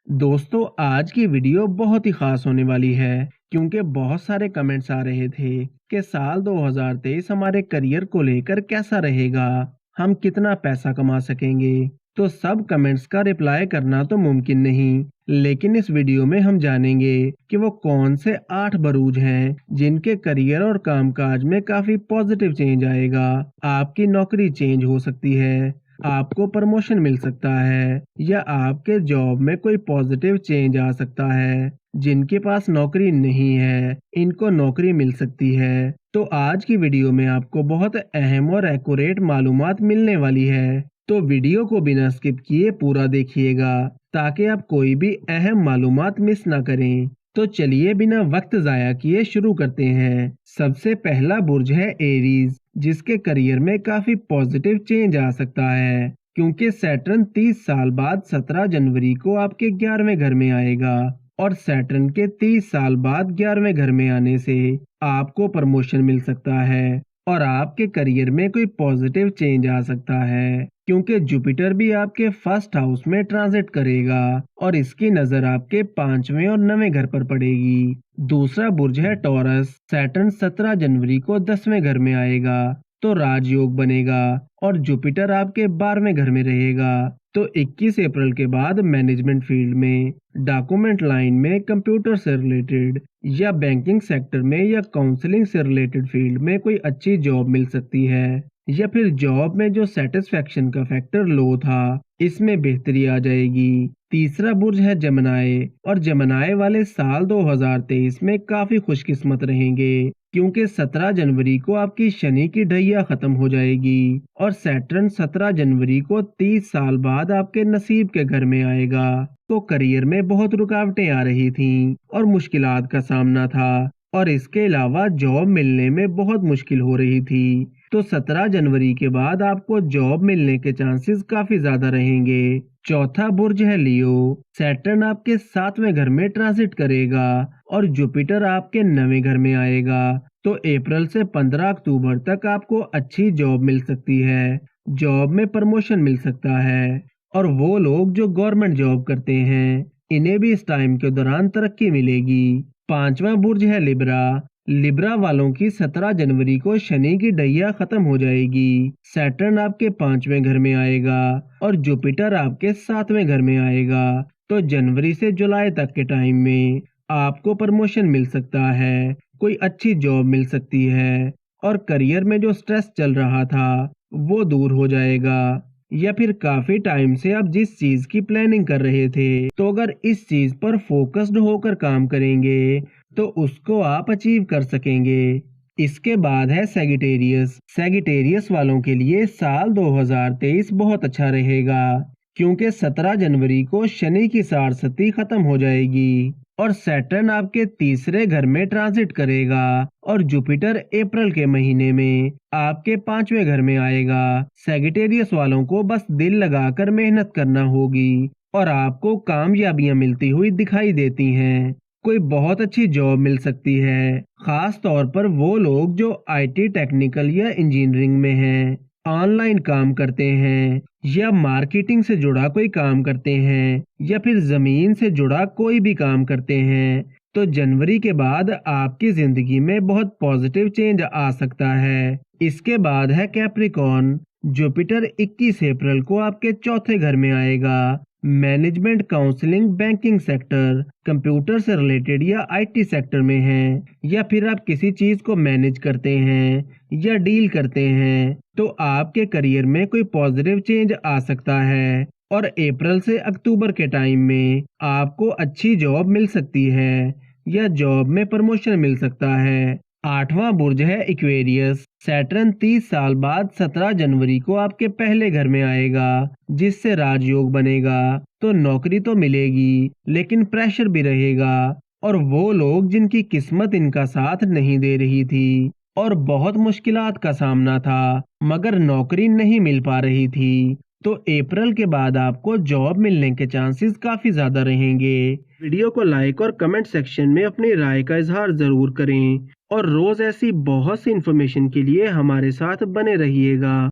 दोस्तों, आज की वीडियो बहुत ही खास होने वाली है क्योंकि बहुत सारे कमेंट्स आ रहे थे कि साल 2023 हमारे करियर को लेकर कैसा रहेगा, हम कितना पैसा कमा सकेंगे। तो सब कमेंट्स का रिप्लाई करना तो मुमकिन नहीं, लेकिन इस वीडियो में हम जानेंगे कि वो कौन से 8 बरूज हैं जिनके करियर और कामकाज में काफी पॉजिटिव चेंज आएगा। आपकी नौकरी चेंज हो सकती है, आपको प्रमोशन मिल सकता है या आपके जॉब में कोई पॉजिटिव चेंज आ सकता है। जिनके पास नौकरी नहीं है, इनको नौकरी मिल सकती है। तो आज की वीडियो में आपको बहुत अहम और एक्यूरेट मालूमात मिलने वाली है। तो वीडियो को बिना स्किप किए पूरा देखिएगा ताकि आप कोई भी अहम मालूमात मिस ना करें। तो चलिए बिना वक्त जाया किए शुरू करते हैं। सबसे पहला बुर्ज है एरीज, जिसके करियर में काफी पॉजिटिव चेंज आ सकता है क्योंकि सैटर्न 30 साल बाद 17 जनवरी को आपके 11वें घर में आएगा और सैटर्न के 30 साल बाद 11वें घर में आने से आपको प्रमोशन मिल सकता है और आपके करियर में कोई पॉजिटिव चेंज आ सकता है क्योंकि जुपिटर भी आपके फर्स्ट हाउस में ट्रांजिट करेगा और इसकी नजर आपके 5वें और 9वें घर पर पड़ेगी। दूसरा बुर्ज है टॉरस। सैटर्न 17 जनवरी को 10वें घर में आएगा तो राजयोग बनेगा और जुपिटर आपके 12वें घर में रहेगा। तो 21 अप्रैल के बाद मैनेजमेंट फील्ड में, डॉक्यूमेंट लाइन में, कंप्यूटर से रिलेटेड या बैंकिंग सेक्टर में या काउंसलिंग से रिलेटेड फील्ड में कोई अच्छी जॉब मिल सकती है या फिर जॉब में जो सेटिस्फेक्शन का फैक्टर लो था, इसमें बेहतरी आ जाएगी। तीसरा बुर्ज है जमनाए और जमनाए वाले साल 2023 में काफी खुशकिस्मत रहेंगे क्योंकि 17 जनवरी को आपकी शनि की ढैया खत्म हो जाएगी और सैटर्न 17 जनवरी को 30 साल बाद आपके नसीब के घर में आएगा। तो करियर में बहुत रुकावटें आ रही थीं और मुश्किलात का सामना था और इसके अलावा जॉब मिलने में बहुत मुश्किल हो रही थी। तो 17 जनवरी के बाद आपको जॉब मिलने के चांसेस काफी ज्यादा रहेंगे। चौथा बुर्ज है लियो। सैटर्न आपके 7वें घर में ट्रांजिट करेगा और जुपिटर आपके 9वें घर में आएगा। तो अप्रैल से 15 अक्टूबर तक आपको अच्छी जॉब मिल सकती है, जॉब में प्रमोशन मिल सकता है और वो लोग जो गवर्नमेंट जॉब करते हैं, इन्हें भी इस टाइम के दौरान तरक्की मिलेगी। पांचवा बुर्ज है लिब्रा। लिब्रा वालों की 17 जनवरी को शनि की ढैया खत्म हो जाएगी, सैटर्न आपके 5वें घर में आएगा और जुपिटर आपके 7वें घर में आएगा। तो जनवरी से जुलाई तक के टाइम में आपको प्रमोशन मिल सकता है, कोई अच्छी जॉब मिल सकती है और करियर में जो स्ट्रेस चल रहा था वो दूर हो जाएगा। या फिर काफी टाइम से आप जिस चीज की प्लानिंग कर रहे थे, तो अगर इस चीज पर फोकस्ड होकर काम करेंगे तो उसको आप अचीव कर सकेंगे। इसके बाद है सैगिटेरियस। सैगिटेरियस वालों के लिए साल 2023 बहुत अच्छा रहेगा क्योंकि 17 जनवरी को शनि की साढ़सती खत्म हो जाएगी और सैटर्न आपके तीसरे घर में ट्रांजिट करेगा और जुपिटर अप्रैल के महीने में आपके 5वें घर में आएगा। सैगिटेरियस वालों को बस दिल लगाकर मेहनत करना होगी और आपको कामयाबियां मिलती हुई दिखाई देती हैं। कोई बहुत अच्छी जॉब मिल सकती है, खास तौर पर वो लोग जो आईटी, टेक्निकल या इंजीनियरिंग में हैं, ऑनलाइन काम करते हैं या मार्केटिंग से जुड़ा कोई काम करते हैं या फिर जमीन से जुड़ा कोई भी काम करते हैं। तो जनवरी के बाद आपकी जिंदगी में बहुत पॉजिटिव चेंज आ सकता है। इसके बाद है कैप्रिकॉर्न। जुपिटर 21 अप्रैल को आपके चौथे घर में आएगा। Management, counselling, banking sector, computer से रिलेटेड या आईटी सेक्टर में हैं या फिर आप किसी चीज को मैनेज करते हैं या डील करते हैं, तो आपके करियर में कोई पॉजिटिव चेंज आ सकता है और अप्रैल से अक्टूबर के टाइम में आपको अच्छी जॉब मिल सकती है या जॉब में प्रमोशन मिल सकता है। आठवां बुर्ज है इक्वेरियस। सैटर्न 30 साल बाद 17 जनवरी को आपके पहले घर में आएगा जिससे राजयोग बनेगा। तो नौकरी तो मिलेगी लेकिन प्रेशर भी रहेगा और वो लोग जिनकी किस्मत इनका साथ नहीं दे रही थी और बहुत मुश्किलात का सामना था मगर नौकरी नहीं मिल पा रही थी, तो अप्रैल के बाद आपको जॉब मिलने के चांसेस काफी ज्यादा रहेंगे। वीडियो को लाइक और कमेंट सेक्शन में अपनी राय का इजहार जरूर करें और रोज ऐसी बहुत सी इन्फॉर्मेशन के लिए हमारे साथ बने रहिएगा।